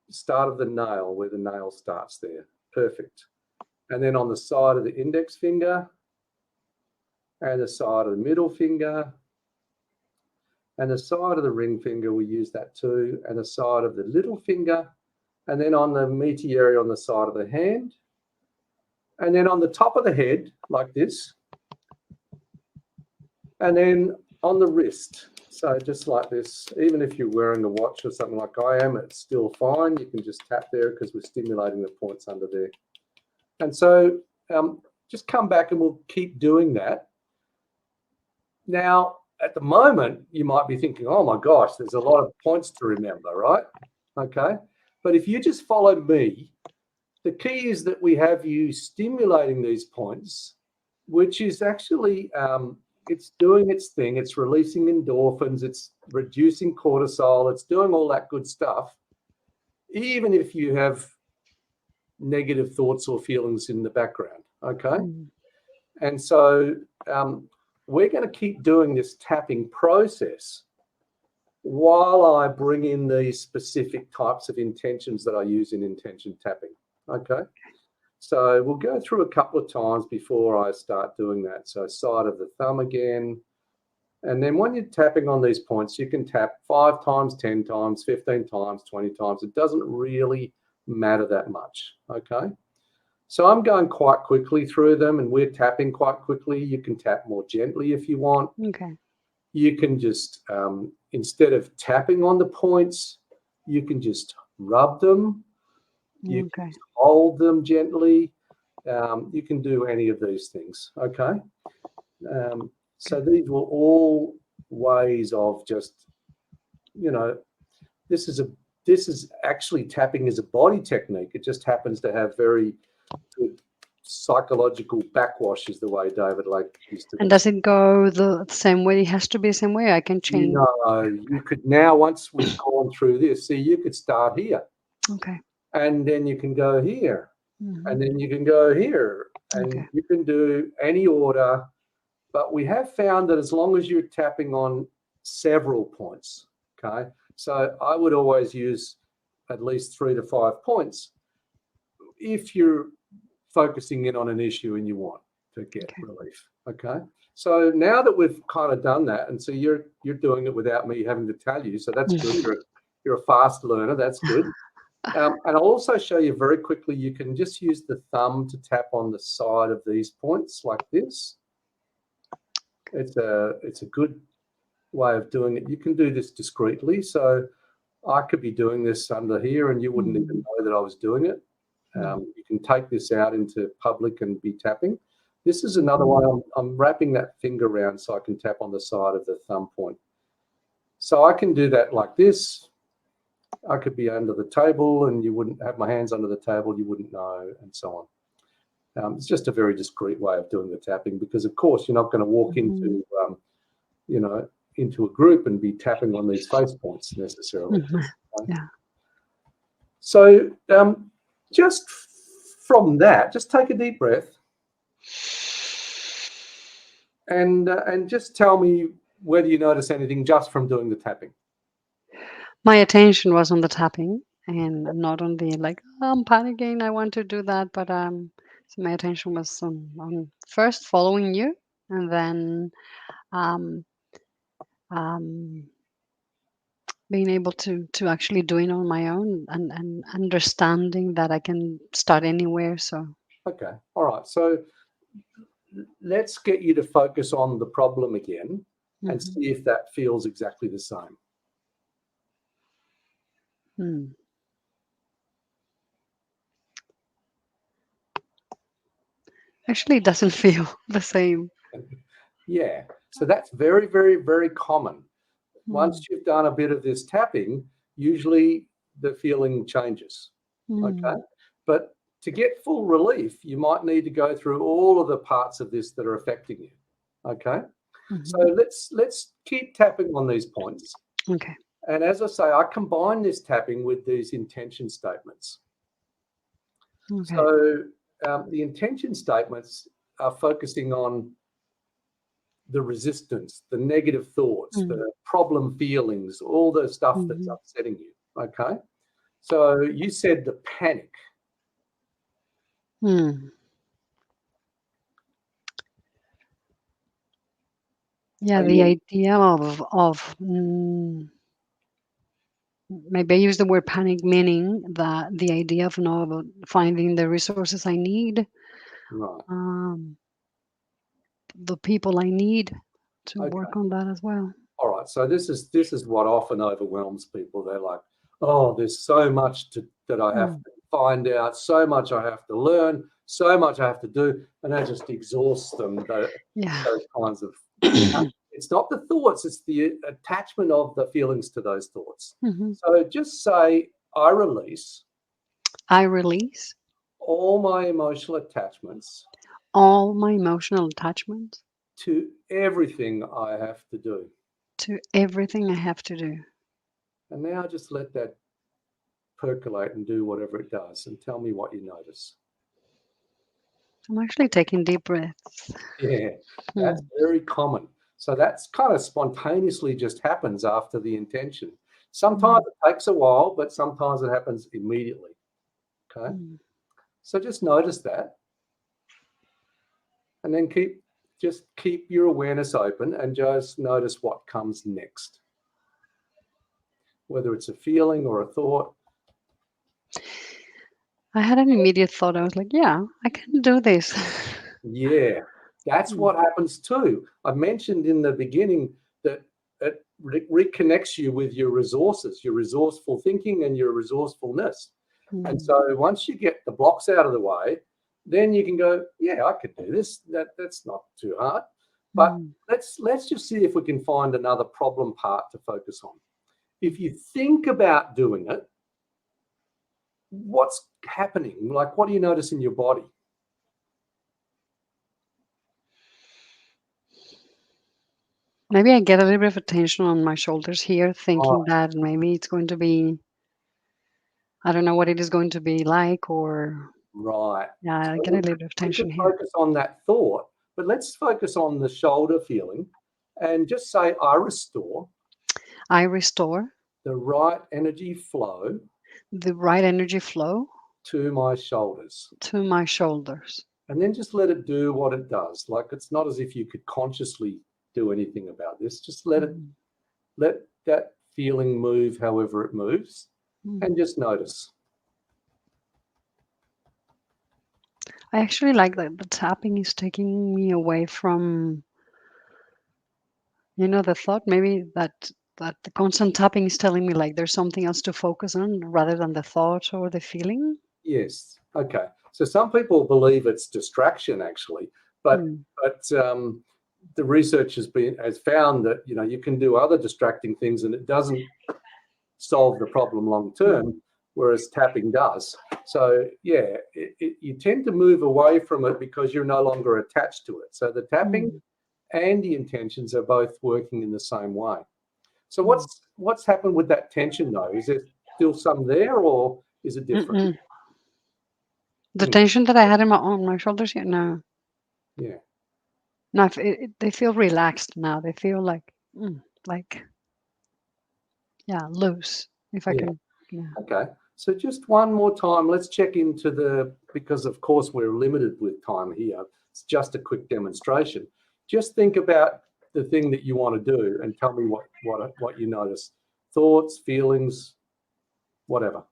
start of the nail, where the nail starts there. Perfect. And then on the side of the index finger, and the side of the middle finger, and the side of the ring finger, we use that too, and the side of the little finger, and then on the meaty area on the side of the hand, and then on the top of the head, like this, and then on the wrist. So just like this, even if you're wearing a watch or something like I am, it's still fine. You can just tap there because we're stimulating the points under there. And so just come back and we'll keep doing that. Now, at the moment, you might be thinking, oh my gosh, there's a lot of points to remember, right? Okay. But if you just follow me, the key is that we have you stimulating these points, which is actually, it's doing its thing. It's releasing endorphins. It's reducing cortisol. It's doing all that good stuff, even if you have negative thoughts or feelings in the background, okay? And so we're going to keep doing this tapping process while I bring in these specific types of intentions that I use in intention tapping, okay? So we'll go through a couple of times before I start doing that. So side of the thumb again. And then when you're tapping on these points, you can tap 5 times, 10 times, 15 times, 20 times. It doesn't really matter that much, okay? So I'm going quite quickly through them and we're tapping quite quickly. You can tap more gently if you want. Okay. You can just, instead of tapping on the points, you can just rub them. You can hold them gently. You can do any of these things, okay? So these were all ways of just, you know, this is actually tapping as a body technique. It just happens to have very good psychological backwash, is the way David Lake used to. And does it go the same way? It has to be the same way? I can change. No, you could now, once we've gone through this, see, you could start here. Okay. And then you can go here. And then you can go here. And you can do any order. But we have found that as long as you're tapping on several points, okay? So I would always use at least 3 to 5 points if you're focusing in on an issue and you want to get relief, okay? So now that we've kind of done that, and so you're doing it without me having to tell you, so that's good. You're a fast learner, that's good. And I'll also show you very quickly, you can just use the thumb to tap on the side of these points like this. It's a good way of doing it. You can do this discreetly. So I could be doing this under here and you wouldn't even know that I was doing it. You can take this out into public and be tapping. This is another one. I'm wrapping that finger around so I can tap on the side of the thumb point. So I can do that like this. I could be under the table and you wouldn't have my hands under the table, you wouldn't know, and so It's just a very discreet way of doing the tapping because, of course, you're not going to walk into, you know, into a group and be tapping on these face points necessarily. Yeah. So just from that, just take a deep breath and just tell me whether you notice anything just from doing the tapping. My attention was on the tapping and not on the like, "Oh, I'm panicking, I want to do that." But so my attention was on first following you, and then um, um, being able to actually doing on my own and understanding that I can start anywhere. So Okay, all right. So let's get you to focus on the problem again and mhm. see if that feels exactly the same. Hmm. Actually, it doesn't feel the same. Yeah, so that's very, very, very common. Hmm. Once you've done a bit of this tapping, usually the feeling changes. Okay. Hmm. But to get full relief, you might need to go through all of the parts of this that are affecting you. Okay. So Mhm. let's keep tapping on these points. Okay. And as I say, I combine this tapping with these intention statements. Okay. So the intention statements are focusing on the resistance, the negative thoughts, Mm. the problem feelings, all the stuff that's Mhm. upsetting you. Okay. So you said the panic. Hmm. Yeah, Are the you idea of maybe I use the word panic, meaning that the idea of not finding the resources I need, right? um, the people I need to Okay. work on that as well. All right. So this is what often overwhelms people. They're like, oh, there's so much that I have Mm. to find out, so much I have to learn, so much I have to do, and that just exhausts them. Yeah. Those kinds of it's not the thoughts, it's the attachment of the feelings to those thoughts. Mhm. So just say, I release I release all my emotional attachments all my emotional attachments to everything I have to do. to everything I have to do. And now just let that percolate and do whatever it does and tell me what you notice. I'm actually taking deep breaths. Yeah, that's Hmm. very common. So that's kind of spontaneously just happens after the intention. Sometimes Mm. it takes a while, but sometimes it happens immediately. Okay. Mm. So just notice that and then keep your awareness open and just notice what comes next. Whether it's a feeling or a thought. I had an immediate thought. I was like, yeah, I can do this. Yeah, that's Mm. what happens too. I mentioned in the beginning that it reconnects you with your resources, your resourceful thinking and your resourcefulness. And Mm. so once you get the blocks out of the way, then you can go, yeah, I could do this. That's not too hard. But Mm. let's just see if we can find another problem part to focus on. If you think about doing it, what's happening? Like, what do you notice in your body? Maybe I get a little bit of tension on my shoulders here, Oh, thinking that maybe it's going to be, I don't know what it is going to be like, or right. yeah, I So get a little bit of we could tension here. focus on that thought, but let's focus on the shoulder feeling and just say, I restore I restore the right energy flow the right energy flow to my shoulders. to my shoulders. And then just let it do what it does. Like it's not as if you could consciously do anything about this. Just Mhm. let that feeling move however it moves and Mhm. just notice. I actually like that the tapping is taking me away from, the thought. Maybe that the constant tapping is telling me like there's something else to focus on rather than the thought or the feeling. Yes. Okay. So some people believe it's distraction actually, but Mm. the research has found that you can do other distracting things and it doesn't solve the problem long Mm. term. whereas tapping does. So yeah, you tend to move away from it because you're no longer attached to it. So the tapping and the intentions are both working in the same way. So what's happened with that tension though? Is there still some there, or is it different? Mm-mm. The tension that I had on my shoulders here, no. Yeah. No, they feel relaxed now. They feel like, loose. If I can, yeah. Okay. So just one more time, let's check into because of course we're limited with time here. It's just a quick demonstration. Just think about the thing that you want to do and tell me what you notice. Thoughts, feelings, whatever.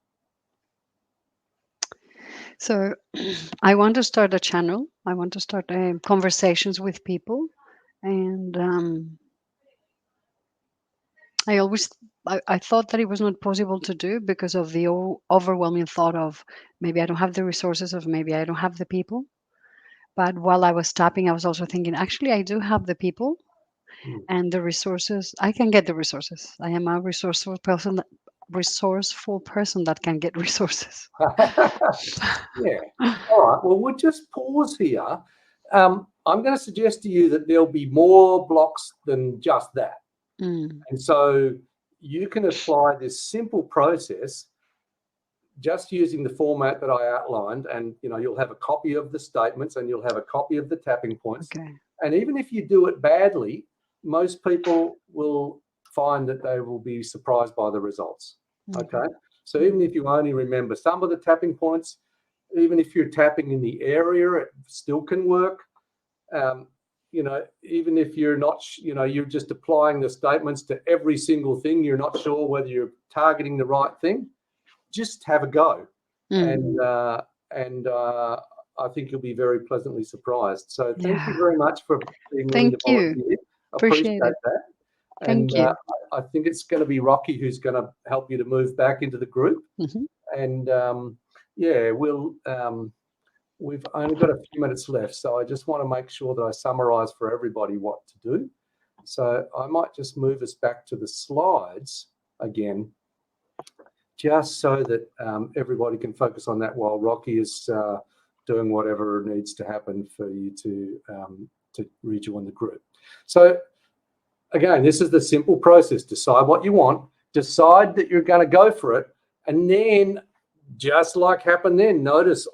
So I want to start a channel. I want to start conversations with people. And I thought that it was not possible to do because of the overwhelming thought of maybe I don't have the resources, of maybe I don't have the people. But while I was tapping, I was also thinking, actually, I do have the people and the resources. I can get the resources. I am a resourceful person that can get resources. Yeah. All right. Well, we'll just pause here. I'm going to suggest to you that there'll be more blocks than just that. And so you can apply this simple process just using the format that I outlined, and you'll have a copy of the statements and you'll have a copy of the tapping points. Okay. And even if you do it badly, most people will find that they will be surprised by the results. Okay. So even if you only remember some of the tapping points, even if you're tapping in the area, it still can work. Even if you're not, you're just applying the statements to every single thing, you're not sure whether you're targeting the right thing, just have a go. And I think you'll be very pleasantly surprised. So thank you very much for being willing to volunteer. Appreciate that. Thank you. I think it's going to be Rocky who's going to help you to move back into the group. And we've only got a few minutes left, so I just want to make sure that I summarize for everybody what to do. So I might just move us back to the slides again, just so that everybody can focus on that while Rocky is doing whatever needs to happen for you to rejoin the group. So again, this is the simple process. Decide what you want, decide that you're going to go for it, and then just like happened then, notice,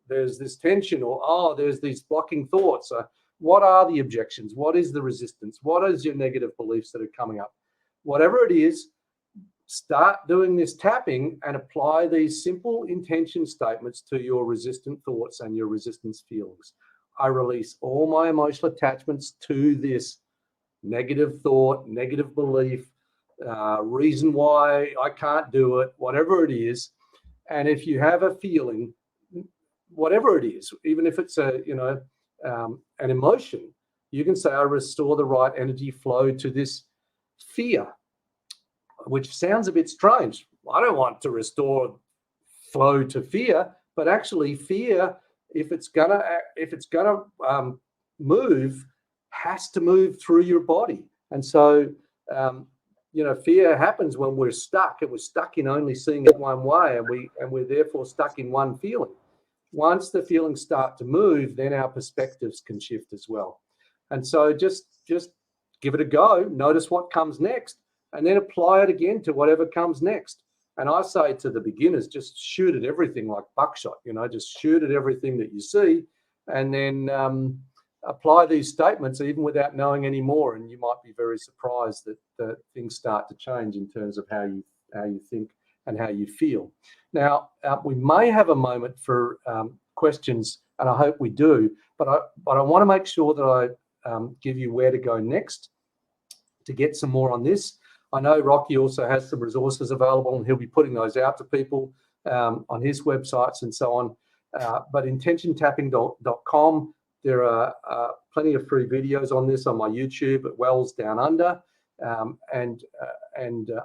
there's this tension, or there's these blocking thoughts. What are the objections? What is the resistance? What is your negative beliefs that are coming up? Whatever it is, start doing this tapping and apply these simple intention statements to your resistant thoughts and your resistance feelings. I release all my emotional attachments to this negative thought, negative belief, reason why I can't do it, whatever it is. And if you have a feeling, whatever it is, even if it's an emotion, you can say, I restore the right energy flow to this fear, which sounds a bit strange. I don't want to restore flow to fear, but actually fear, if it's gonna move, has to move through your body. And so fear happens when we're stuck, and we're stuck in only seeing it one way, and we're therefore stuck in one feeling. Once the feelings start to move, then our perspectives can shift as well. And so just give it a go, notice what comes next, and then apply it again to whatever comes next. And I say to the beginners, just shoot at everything like buckshot, just shoot at everything that you see, and then apply these statements even without knowing any more. And you might be very surprised that things start to change in terms of how you think and how you feel. Now, we may have a moment for questions, and I hope we do, but I want to make sure that I give you where to go next to get some more on this. I know Rocky also has some resources available, and he'll be putting those out to people on his websites and so on. But intentiontapping.com, there are plenty of free videos on this on my YouTube at Wells Down Under, and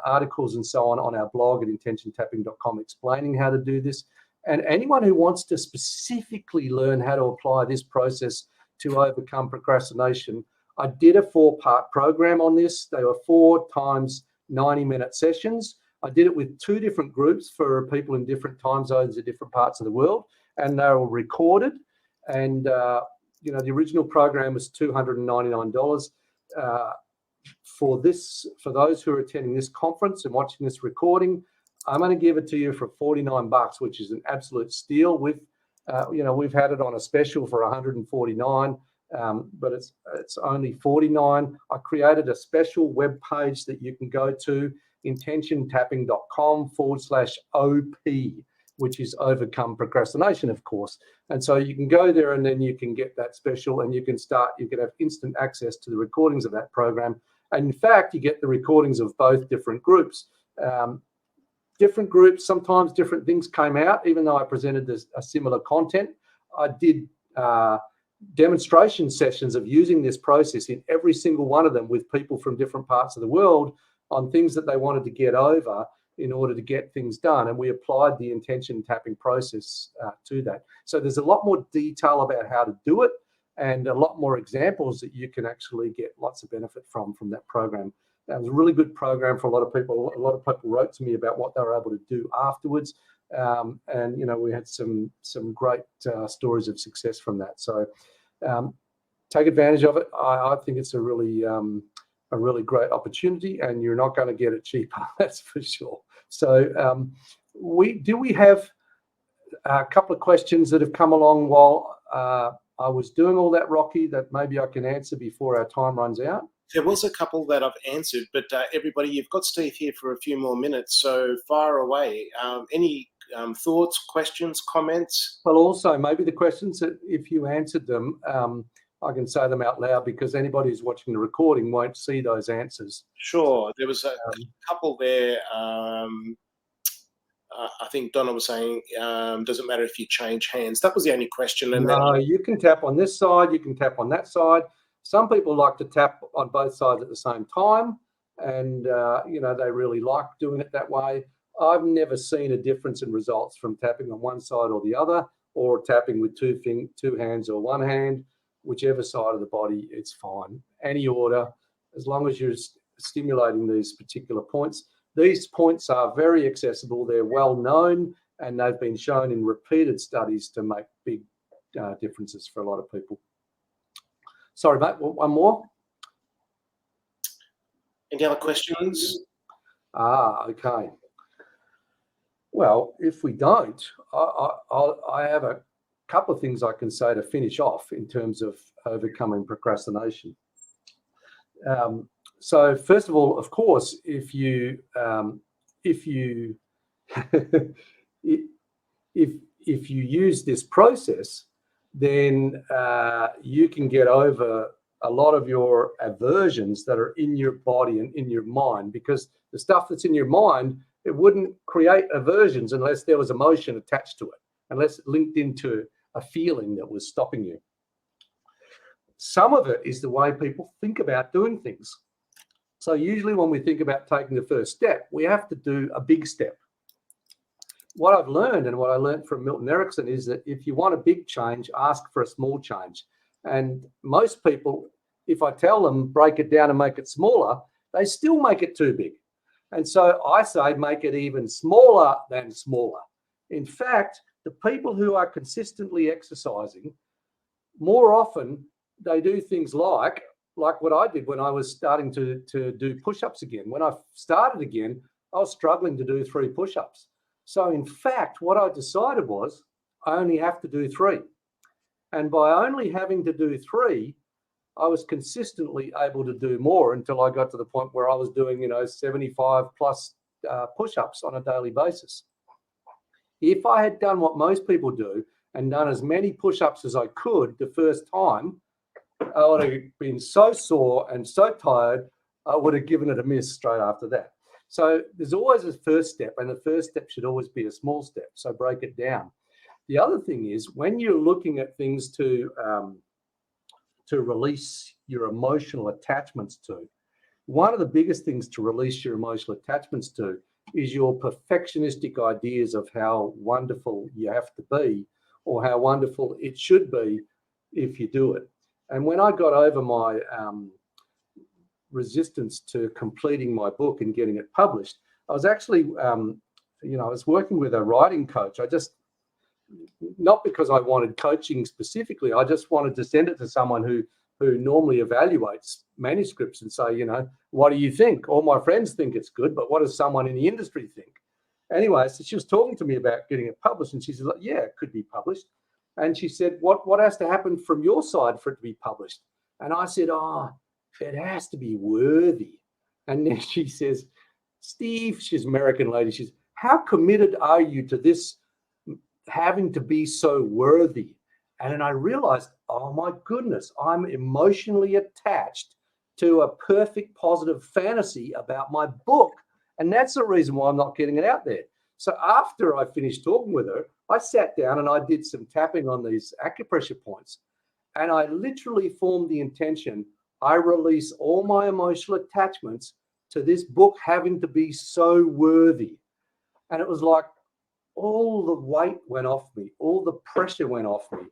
articles and so on our blog at intentiontapping.com explaining how to do this. And anyone who wants to specifically learn how to apply this process to overcome procrastination, I did a 4-part program on this. They were 4 times 90-minute sessions I did it with 2 different groups for people in different time zones in different parts of the world, and they were recorded. And the original program was $299. For those who are attending this conference and watching this recording, I'm going to give it to you for $49, which is an absolute steal. We've had it on a special for $149, but it's only $49. I created a special web page that you can go to, intentiontapping.com/OP, which is overcome procrastination, of course. And so you can go there and then you can get that special, and you can have instant access to the recordings of that program. And in fact, you get the recordings of both different groups. Different groups, sometimes different things came out, even though I presented a similar content. I did demonstration sessions of using this process in every single one of them with people from different parts of the world on things that they wanted to get over in order to get things done. And we applied the intention tapping process to that. So there's a lot more detail about how to do it, and a lot more examples that you can actually get lots of benefit from that program. That was a really good program for a lot of people. A lot of people wrote to me about what they were able to do afterwards. And we had some great stories of success from that. So take advantage of it. I think it's a really great opportunity, and you're not going to get it cheaper, that's for sure. So we have a couple of questions that have come along while I was doing all that, Rocky, that maybe I can answer before our time runs out? There was a couple that I've answered, but everybody, you've got Steve here for a few more minutes, so fire away. Any thoughts, questions, comments? Well, also maybe the questions that if you answered them, I can say them out loud, because anybody who's watching the recording won't see those answers. Sure. There was a couple there. I think Donna was saying, does it matter if you change hands? That was the only question. And no, you can tap on this side, you can tap on that side. Some people like to tap on both sides at the same time, and they really like doing it that way. I've never seen a difference in results from tapping on one side or the other, or tapping with two hands or one hand. Whichever side of the body, it's fine. Any order, as long as you're stimulating these particular points. These points are very accessible. They're well known, and they've been shown in repeated studies to make big differences for a lot of people. Sorry, mate, one more. Any other questions? Okay. Well, if we don't, I have a couple of things I can say to finish off in terms of overcoming procrastination. So first of all, of course, if you use this process, then you can get over a lot of your aversions that are in your body and in your mind, because the stuff that's in your mind, it wouldn't create aversions unless there was emotion attached to it, unless it linked into a feeling that was stopping you. Some of it is the way people think about doing things. So usually when we think about taking the first step, we have to do a big step. What I've learned, and what I learned from Milton Erickson, is that if you want a big change, ask for a small change. And most people, if I tell them break it down and make it smaller, they still make it too big. And so I say make it even smaller than smaller. In fact, the people who are consistently exercising, more often they do things like what I did when I was starting to do push-ups again. When I started again, I was struggling to do 3 push-ups. So in fact, what I decided was I only have to do 3. And by only having to do 3, I was consistently able to do more until I got to the point where I was doing, 75 plus push-ups on a daily basis. If I had done what most people do and done as many push-ups as I could the first time, I would have been so sore and so tired, I would have given it a miss straight after that. So there's always a first step, and the first step should always be a small step. So break it down. The other thing is, when you're looking at things to release your emotional attachments to, one of the biggest things to release your emotional attachments to is your perfectionistic ideas of how wonderful you have to be, or how wonderful it should be if you do it. And when I got over my resistance to completing my book and getting it published, I was actually, I was working with a writing coach. Not because I wanted coaching specifically, I just wanted to send it to someone who normally evaluates manuscripts and say, what do you think? All my friends think it's good, but what does someone in the industry think? Anyway, so she was talking to me about getting it published, and she said, yeah, it could be published. And she said, what has to happen from your side for it to be published? And I said, it has to be worthy. And then she says, Steve, she's an American lady, she says, how committed are you to this having to be so worthy? And then I realized, oh my goodness, I'm emotionally attached to a perfect positive fantasy about my book. And that's the reason why I'm not getting it out there. So after I finished talking with her, I sat down and I did some tapping on these acupressure points. And I literally formed the intention, I release all my emotional attachments to this book having to be so worthy. And it was like all the weight went off me, all the pressure went off me.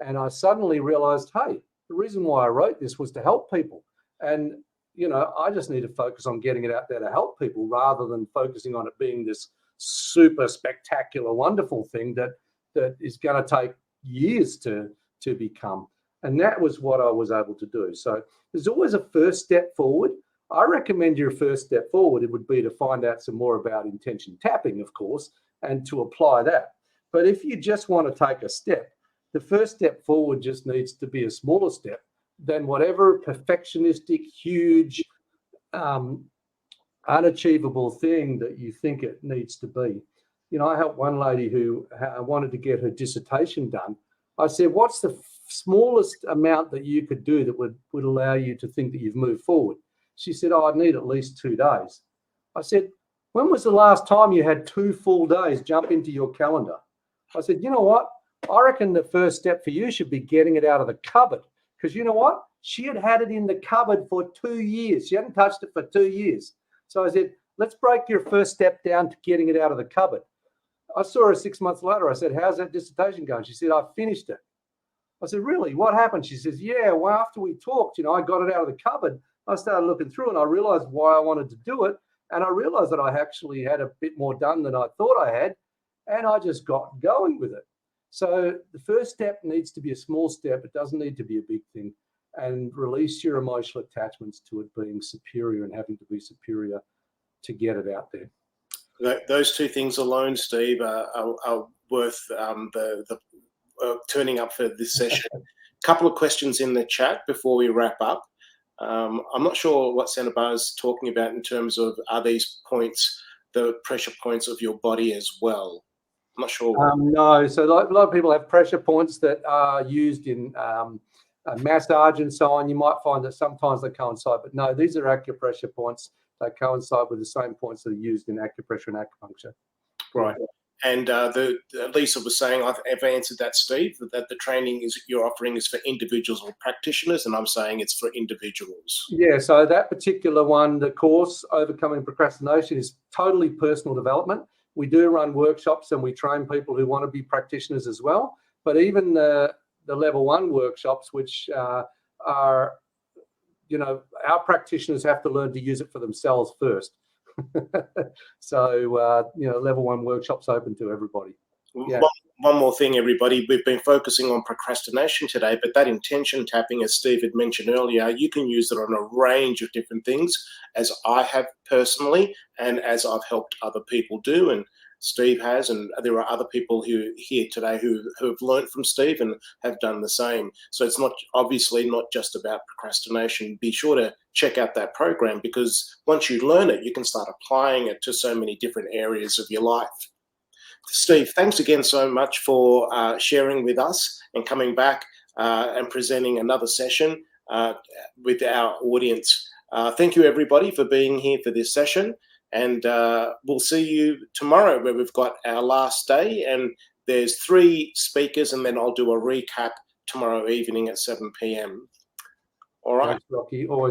And I suddenly realized, hey, the reason why I wrote this was to help people. And, I just need to focus on getting it out there to help people rather than focusing on it being this super spectacular, wonderful thing that is going to take years to become. And that was what I was able to do. So there's always a first step forward. I recommend your first step forward, it would be to find out some more about intention tapping, of course, and to apply that. But if you just want to take a step, the first step forward just needs to be a smaller step than whatever perfectionistic, huge, unachievable thing that you think it needs to be. I helped one lady who wanted to get her dissertation done. I said, what's the smallest amount that you could do that would allow you to think that you've moved forward? She said, I'd need at least 2 days. I said, when was the last time you had 2 full days jump into your calendar? I said, you know what? I reckon the first step for you should be getting it out of the cupboard. Because you know what? She had it in the cupboard for 2 years. She hadn't touched it for 2 years. So I said, let's break your first step down to getting it out of the cupboard. I saw her 6 months later. I said, how's that dissertation going? She said, I finished it. I said, really? What happened? She says, yeah, well, after we talked, I got it out of the cupboard. I started looking through and I realized why I wanted to do it. And I realized that I actually had a bit more done than I thought I had. And I just got going with it. So the first step needs to be a small step. It doesn't need to be a big thing. And release your emotional attachments to it being superior and having to be superior to get it out there. Those two things alone, Steve, are worth the turning up for this session. A couple of questions in the chat before we wrap up. I'm not sure what Senabar is talking about in terms of, are these points the pressure points of your body as well? I'm not sure. No, so a lot of people have pressure points that are used in massage and so on. You might find that sometimes they coincide, but no, these are acupressure points. They coincide with the same points that are used in acupressure and acupuncture. Right. And Lisa was saying, I've answered that, Steve, that the training you're offering is for individuals or practitioners, and I'm saying it's for individuals. Yeah, so that particular one, the course, Overcoming Procrastination, is totally personal development. We do run workshops and we train people who want to be practitioners as well. But even the level 1 workshops, which are, our practitioners have to learn to use it for themselves first. So, level 1 workshops open to everybody. Yeah. One more thing, everybody. We've been focusing on procrastination today, but that intention tapping, as Steve had mentioned earlier, you can use it on a range of different things, as I have personally, and as I've helped other people do, and Steve has, and there are other people who here today who have learned from Steve and have done the same. So it's obviously not just about procrastination. Be sure to check out that program, because once you learn it, you can start applying it to so many different areas of your life. Steve, thanks again so much for sharing with us and coming back and presenting another session with our audience. Thank you, everybody, for being here for this session. And we'll see you tomorrow, where we've got our last day. And there's 3 speakers, and then I'll do a recap tomorrow evening at 7 p.m. All right. Thanks, Rocky. Always